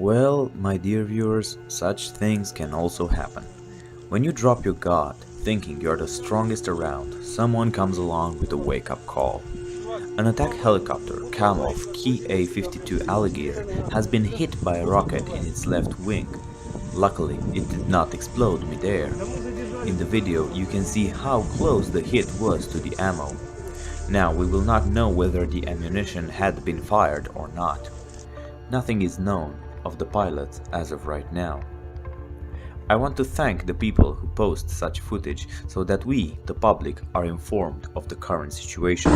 Well, my dear viewers, such things can also happen. When you drop your guard, thinking you're the strongest around, someone comes along with a wake-up call. An attack helicopter, Kamov ka-52 Alligator, has been hit by a rocket in its left wing. Luckily, it did not explode mid-air. In the video, you can see how close the hit was to the ammo. Now, we will not know whether the ammunition had been fired or not. Nothing is known of the pilot as of right now. I want to thank the people who post such footage so that we, the public, are informed of the current situation.